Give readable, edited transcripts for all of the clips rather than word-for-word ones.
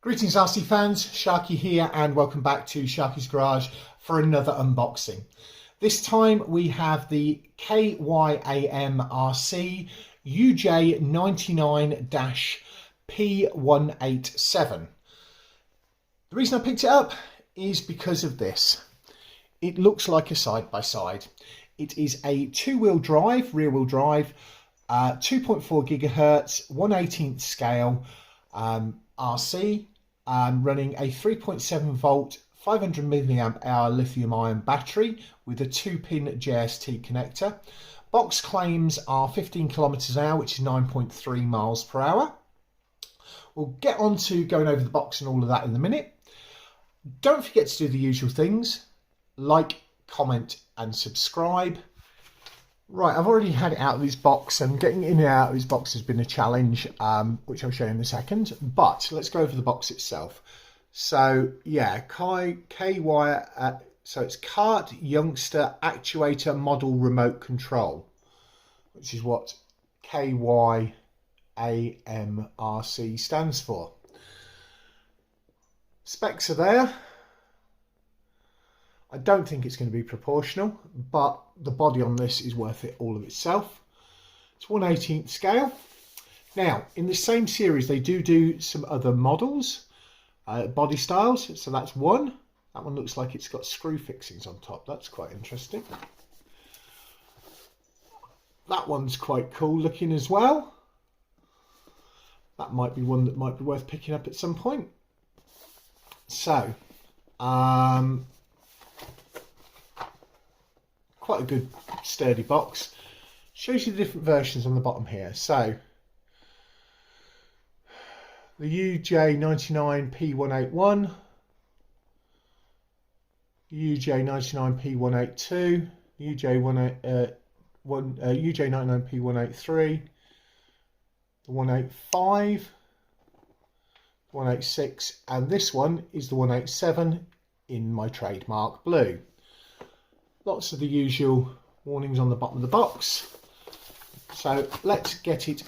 Greetings RC fans, Sharky here and welcome back to Sharky's Garage for another unboxing. This time we have the KyamRC UJ99-P187. The reason I picked it up is because of this. It looks like a side-by-side. It is a two-wheel drive, rear-wheel drive, 2.4 gigahertz, 1/18th scale RC, running a 3.7 volt 500 milliamp hour lithium ion battery with a 2-pin JST connector. Box claims are 15 kilometers an hour, which is 9.3 miles per hour. We'll get on to going over the box and all of that in a minute. Don't forget to do the usual things: like, comment and subscribe. Right, I've already had it out of this box, and getting in and out of this box has been a challenge, which I'll show you in a second. But let's go over the box itself. So yeah, so it's Kart Youngster Actuator Model Remote Control, which is what KyamRC stands for. Specs are there. I don't think it's going to be proportional, but the body on this is worth it all of itself. It's 1/18th scale. Now, in the same series, they do some other models, body styles. So that's one. That one looks like it's got screw fixings on top. That's quite interesting. That one's quite cool looking as well. That might be one that might be worth picking up at some point. So, quite a good sturdy box. Shows you the different versions on the bottom here. So the UJ99-P181, UJ99-P182, UJ99-P183, the 185, 186, and this one is the 187 in my trademark blue. Lots of the usual warnings on the bottom of the box. So let's get it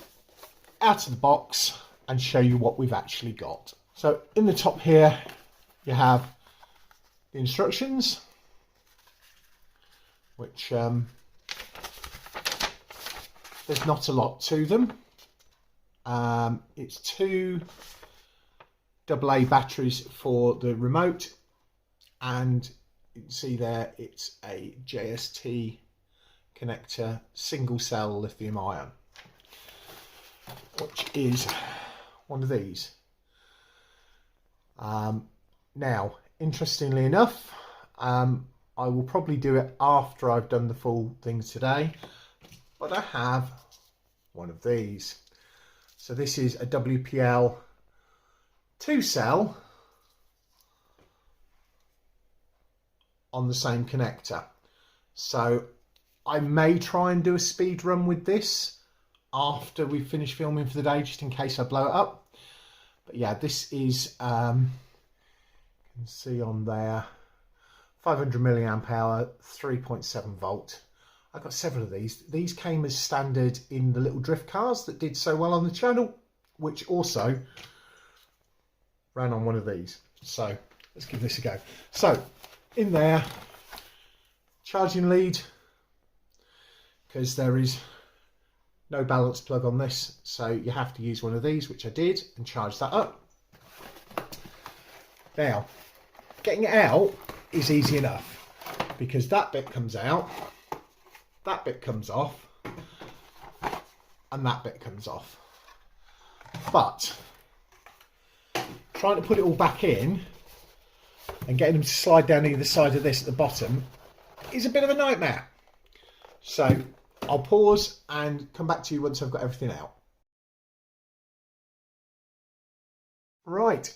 out of the box and show you what we've actually got. So in the top here, you have the instructions, which there's not a lot to them. It's two AA batteries for the remote, and you can see there it's a JST connector single cell lithium ion, which is one of these. Now, interestingly enough, I will probably do it after I've done the full things today, but I have one of these. So this is a WPL 2-cell on the same connector. So I may try and do a speed run with this after we finish filming for the day, just in case I blow it up. But yeah, this is you can see on there 500 milliamp hour, 3.7 volt. I've got several of these. These came as standard in the little drift cars that did so well on the channel, which also ran on one of these. So let's give this a go. So in there, charging lead, because there is no balance plug on this, so you have to use one of these, which I did, and charge that up. Now, getting it out is easy enough, because that bit comes out, that bit comes off, and that bit comes off. But trying to put it all back in and getting them to slide down either side of this at the bottom is a bit of a nightmare. So I'll pause and come back to you once I've got everything out. Right,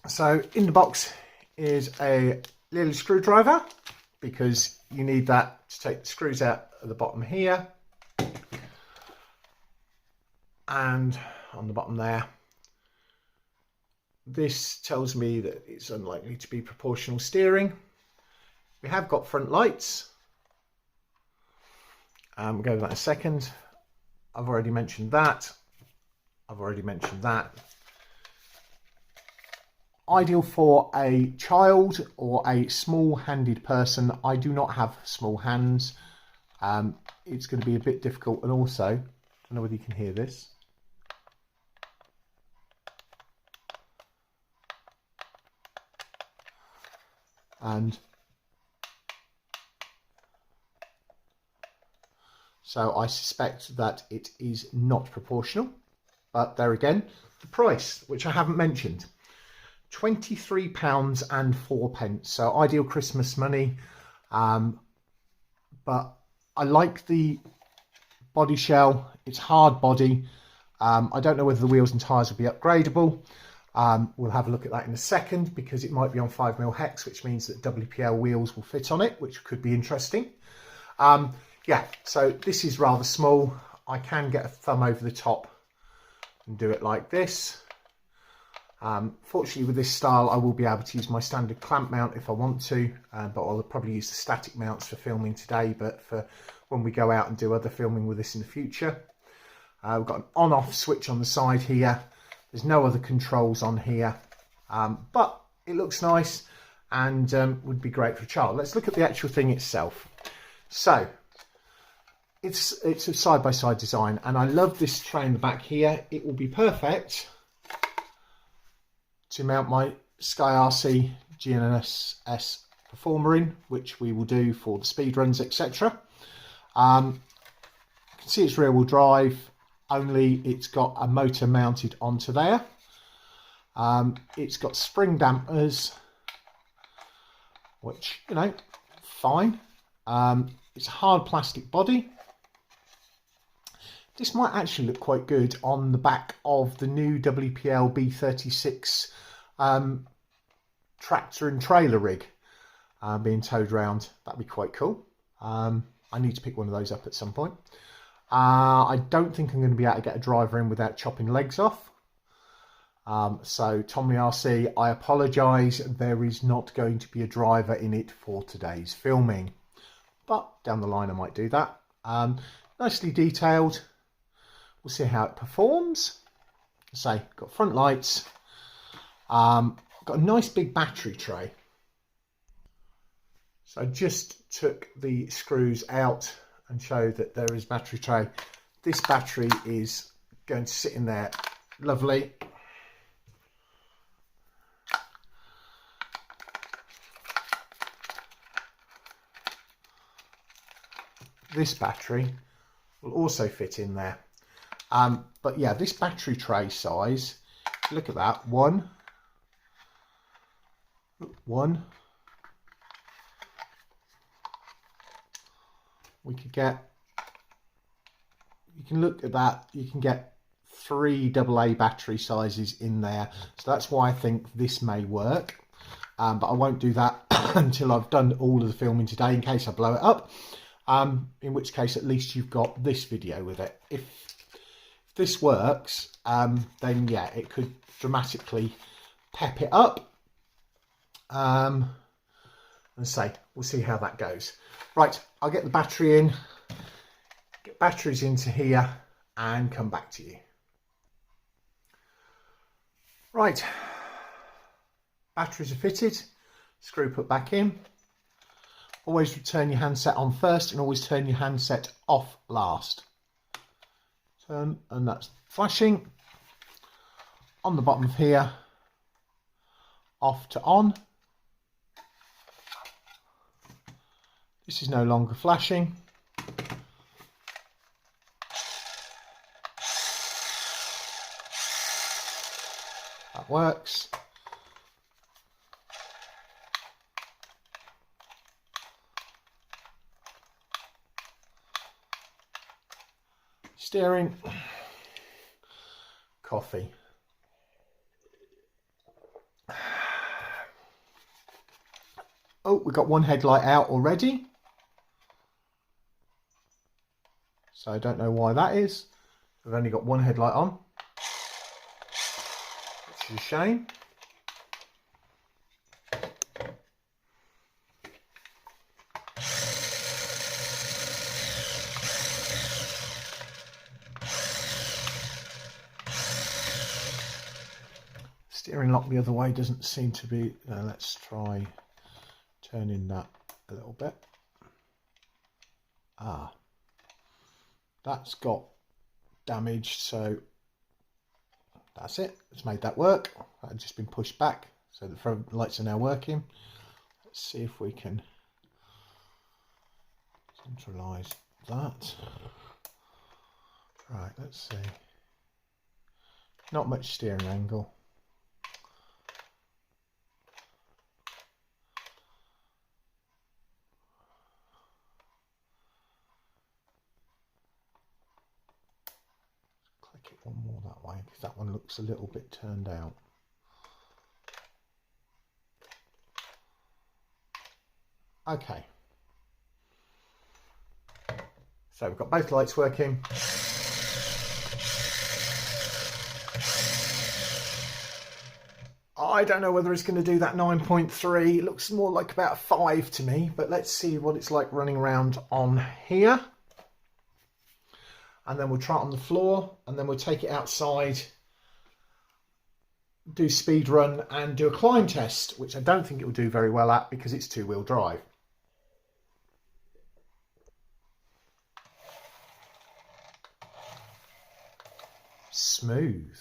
so in the box is a little screwdriver, because you need that to take the screws out at the bottom here, and on the bottom there. This tells me that it's unlikely to be proportional steering. We have got front lights. We'll go over that in a second. I've already mentioned that. I've already mentioned that. Ideal for a child or a small-handed person. I do not have small hands. It's going to be a bit difficult, and also, I don't know whether you can hear this. And so I suspect that it is not proportional, but there again, the price, which I haven't mentioned. £23.04, so ideal Christmas money. But I like the body shell. It's hard body. I don't know whether the wheels and tyres will be upgradable. We'll have a look at that in a second, because it might be on 5mm hex, which means that WPL wheels will fit on it, which could be interesting. Yeah, so this is rather small. I can get a thumb over the top and do it like this. Fortunately, with this style, I will be able to use my standard clamp mount if I want to, but I'll probably use the static mounts for filming today, but for when we go out and do other filming with this in the future. We've got an on-off switch on the side here. There's no other controls on here, but it looks nice and would be great for a child. Let's look at the actual thing itself. So it's a side-by-side design, and I love this tray in the back here. It will be perfect to mount my KyamRC UJ99-P187 Performer in, which we will do for the speed runs, etc. You can see it's rear wheel drive, only it's got a motor mounted onto there. It's got spring dampers, which, you know, fine. It's a hard plastic body. This might actually look quite good on the back of the new WPL B36 tractor and trailer rig being towed around. That'd be quite cool. I need to pick one of those up at some point. I don't think I'm going to be able to get a driver in without chopping legs off. So Tommy RC, I apologise, there is not going to be a driver in it for today's filming. But down the line I might do that. Nicely detailed. We'll see how it performs. Say, got front lights. Got a nice big battery tray. So I just took the screws out and show that there is battery tray. This battery is going to sit in there. Lovely. This battery will also fit in there. But yeah, this battery tray size, look at that, one. We could get, you can look at that, you can get 3 AA battery sizes in there. So that's why I think this may work. But I won't do that until I've done all of the filming today, in case I blow it up. In which case, at least you've got this video with it. If this works, then yeah, it could dramatically pep it up. And say, we'll see how that goes. Right, I'll get the battery in, get batteries into here, and come back to you. Right, batteries are fitted, screw put back in. Always turn your handset on first and always turn your handset off last. Turn, and that's flashing. On the bottom of here, off to on. This is no longer flashing. That works. Steering, coffee. Oh, we've got one headlight out already. So I don't know why that is. We've only got one headlight on, which is a shame. Steering lock the other way doesn't seem to be. Let's try turning that a little bit. That's got damaged, so that's it. It's made that work. That had just been pushed back, so the front lights are now working. Let's see if we can centralise that. Right, let's see. Not much steering angle. Click it one more that way, because that one looks a little bit turned out. Okay. So we've got both lights working. I don't know whether it's going to do that 9.3. It looks more like about 5 to me, but let's see what it's like running around on here. And then we'll try it on the floor, and then we'll take it outside, do speed run and do a climb test, which I don't think it will do very well at because it's 2-wheel drive. Smooth.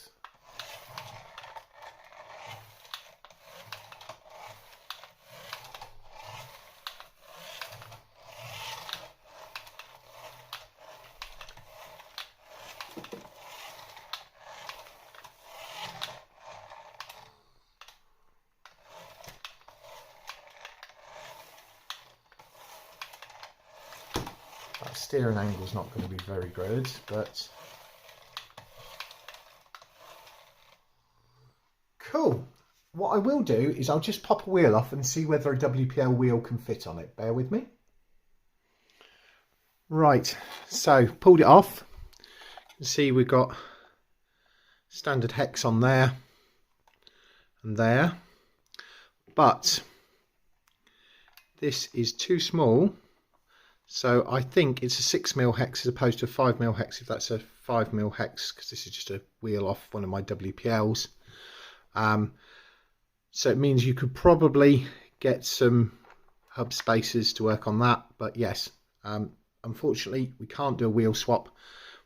That steering angle is not going to be very good, but cool. What I will do is I'll just pop a wheel off and see whether a WPL wheel can fit on it. Bear with me. Right, so pulled it off. You can see we've got standard hex on there and there, but this is too small. So I think it's a 6mm hex as opposed to a 5mm hex, if that's a 5mm hex, because this is just a wheel off one of my WPLs. So it means you could probably get some hub spacers to work on that, but yes, unfortunately we can't do a wheel swap,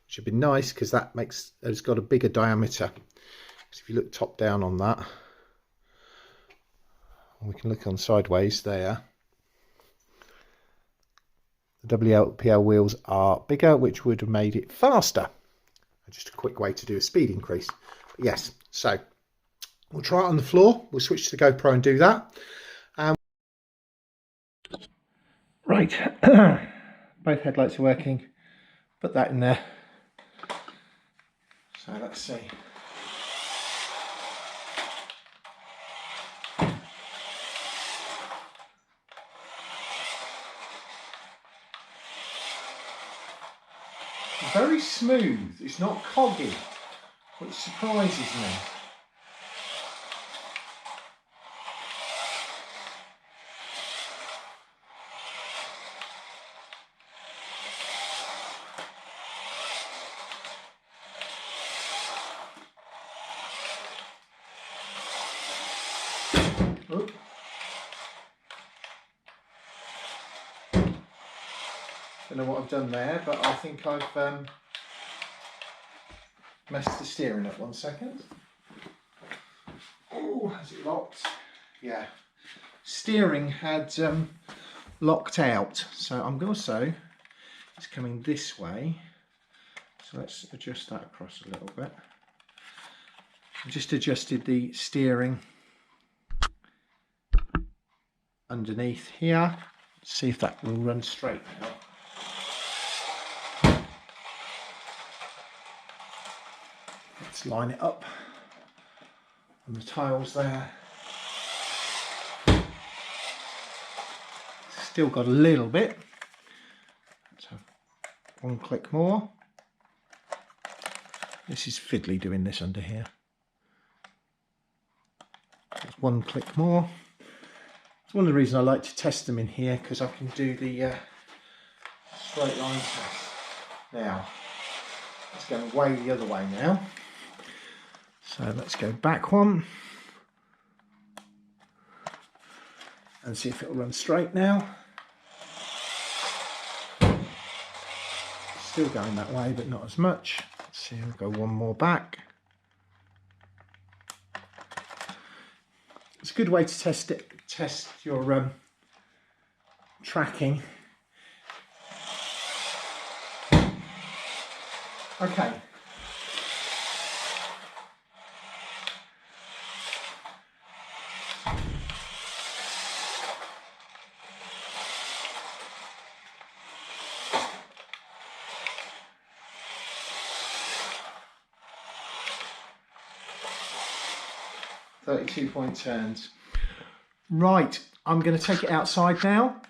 which would be nice because that makes it's got a bigger diameter. So if you look top down on that, we can look on sideways there. The WPL wheels are bigger, which would have made it faster. Just a quick way to do a speed increase. But yes, so we'll try it on the floor. We'll switch to the GoPro and do that. Right, both headlights are working. Put that in there. So let's see. Very smooth. It's not coggy, which surprises me. Oop. Don't know what I've done there, but I think I've messed the steering up. 1 second. Oh, has it locked? Yeah. Steering had locked out, so I'm also, it's coming this way, so let's adjust that across a little bit. I've just adjusted the steering underneath here. Let's see if that will run straight now. Let's line it up on the tiles there. Still got a little bit. Let's have 1 click more. This is fiddly doing this under here. Just 1 click more. It's one of the reasons I like to test them in here, because I can do the straight line test. Now, it's going way the other way now. So let's go back one. and see if it'll run straight now. Still going that way, but not as much. Let's see, I'll go one more back. It's a good way to test your tracking. Okay. .2 turns. Right, I'm going to take it outside now,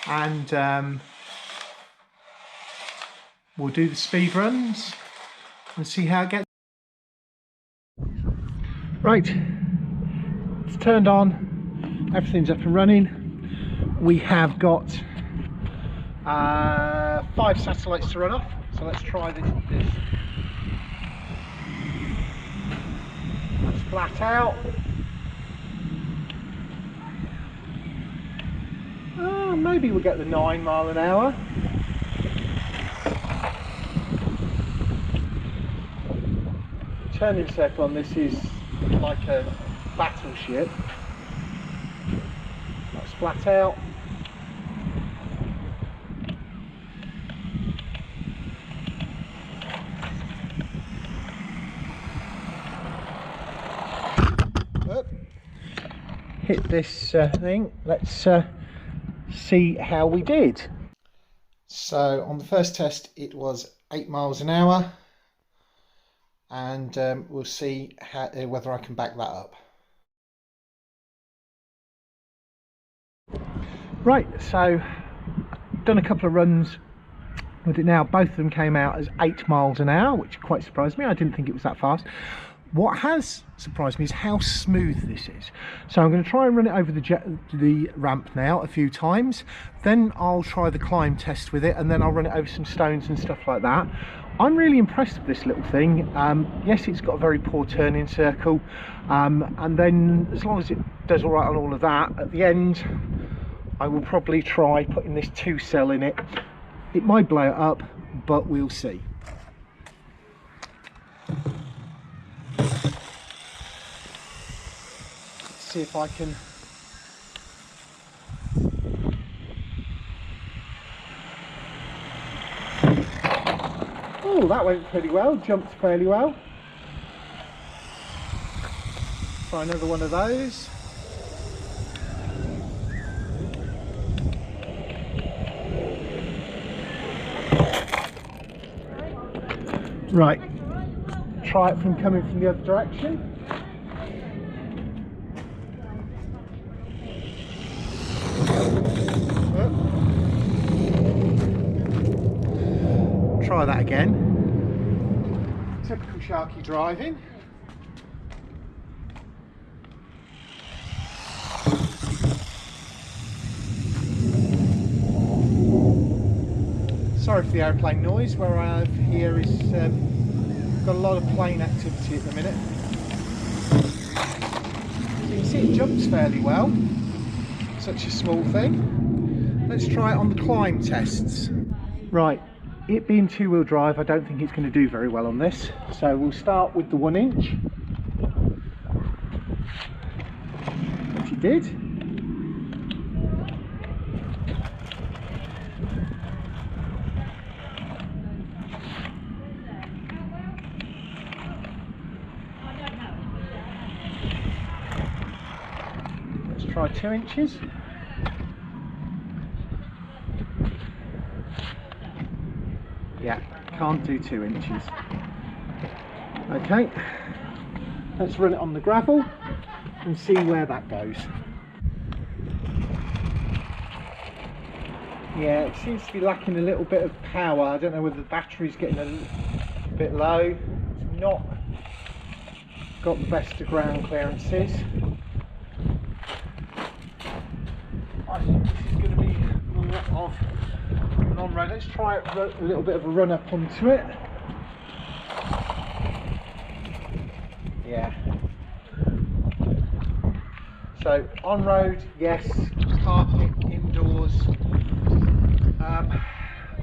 and we'll do the speed runs and see how it gets. Right, it's turned on, everything's up and running. We have got 5 satellites to run off, so let's try this. That's flat out. Maybe we'll get the 9 mile an hour. Turning circle on this is like a battleship. That's flat out. Hit this thing. Let's see how we did. So on the first test it was 8 miles an hour, and we'll see whether I can back that up. Right, so I've done a couple of runs with it now. Both of them came out as 8 miles an hour, which quite surprised me. I didn't think it was that fast. What has surprised me is how smooth this is. So I'm going to try and run it over the ramp now a few times, then I'll try the climb test with it, and then I'll run it over some stones and stuff like that. I'm really impressed with this little thing. Yes, it's got a very poor turning circle, and then as long as it does all right on all of that, at the end I will probably try putting this 2-cell in it. It might blow it up, but we'll see. See if I can oh, that went pretty well, jumped fairly well. Try another one of those. Right, try it from coming from the other direction. Try that again. Typical Sharky driving. Sorry for the aeroplane noise. Where I have here is got a lot of plane activity at the minute. So you can see it jumps fairly well. Such a small thing. Let's try it on the climb tests. Right. It being 2-wheel drive, I don't think it's going to do very well on this. So we'll start with the 1 inch. Which it did. Let's try 2 inches. Yeah, can't do 2 inches. Okay, let's run it on the gravel and see where that goes. Yeah, it seems to be lacking a little bit of power. I don't know whether the battery's getting a bit low. It's not got the best of ground clearances. I think this is going to be a lot of on-road. Let's try a little bit of a run up onto it. Yeah. So on road, yes, carpet, indoors,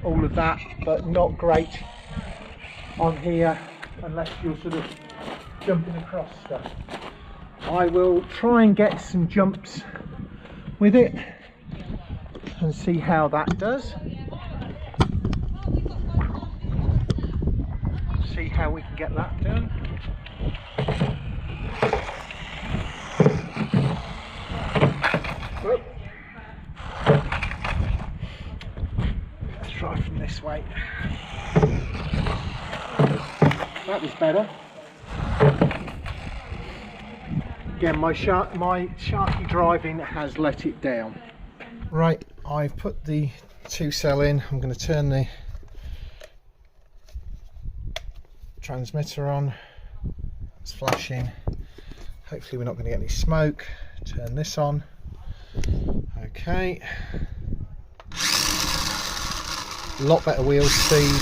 all of that, but not great on here unless you're sort of jumping across stuff. I will try and get some jumps with it and see how that does. See how we can get that done. Whoop. Let's try from this way. That was better. Again, my sharky driving has let it down. Right, I've put the 2-cell in. I'm going to turn the transmitter on. It's flashing. Hopefully we're not going to get any smoke. Turn this on. Okay. A lot better wheel speed.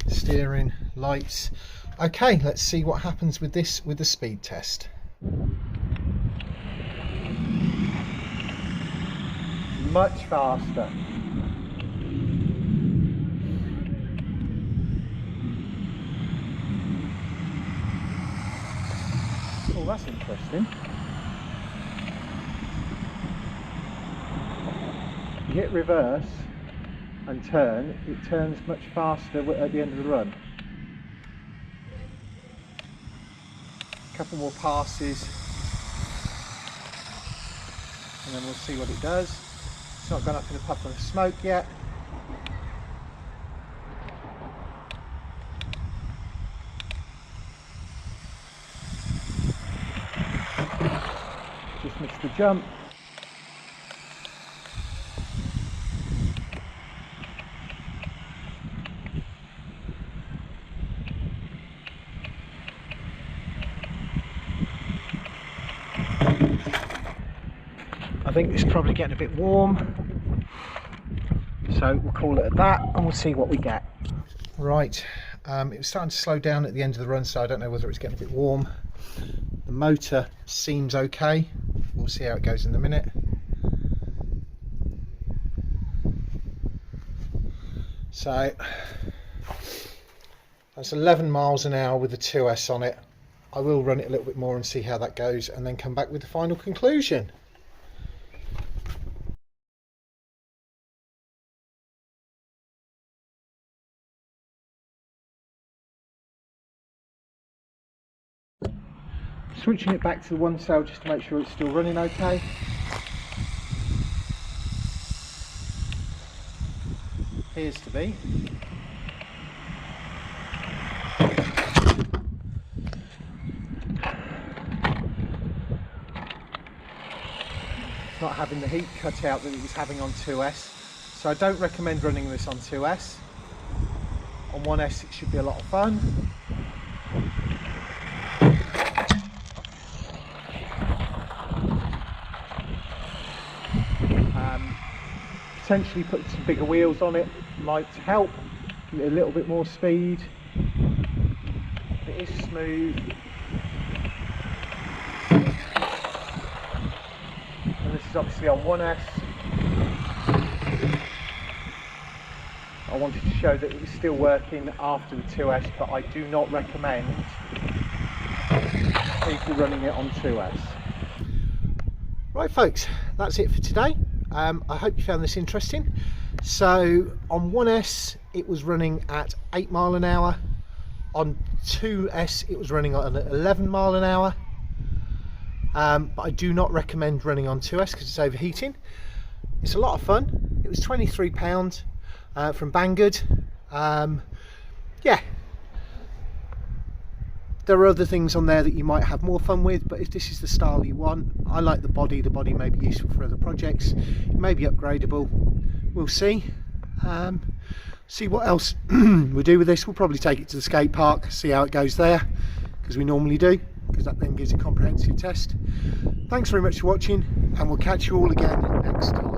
Steering, lights. Okay, let's see what happens with this with the speed test. Much faster. Oh, that's interesting. You hit reverse and turn, it turns much faster at the end of the run. A couple more passes and then we'll see what it does. It's not gone up in a puff of smoke yet. Just missed the jump. I think it's probably getting a bit warm, so we'll call it at that and we'll see what we get. Right, it was starting to slow down at the end of the run, so I don't know whether it's getting a bit warm. The motor seems okay. We'll see how it goes in a minute. So that's 11 miles an hour with the 2S on it. I will run it a little bit more and see how that goes and then come back with the final conclusion. Switching it back to the 1-cell just to make sure it's still running okay. Appears to be. It's not having the heat cut out that it was having on 2S, so I don't recommend running this on 2S. On 1S it should be a lot of fun. Potentially putting some bigger wheels on it might help, give it a little bit more speed. It is smooth. And this is obviously on 1S. I wanted to show that it was still working after the 2S, but I do not recommend people running it on 2S. Right folks, that's it for today. I hope you found this interesting. So on 1S it was running at 8 mile an hour, on 2S it was running at 11 mile an hour, but I do not recommend running on 2S because it's overheating. It's a lot of fun. It was £23 from Banggood. Yeah, there are other things on there that you might have more fun with, but if this is the style you want, I like the body may be useful for other projects, it may be upgradable, we'll see. See what else we'll do with this. We'll probably take it to the skate park, see how it goes there, because we normally do, because that then gives a comprehensive test. Thanks very much for watching, and we'll catch you all again next time.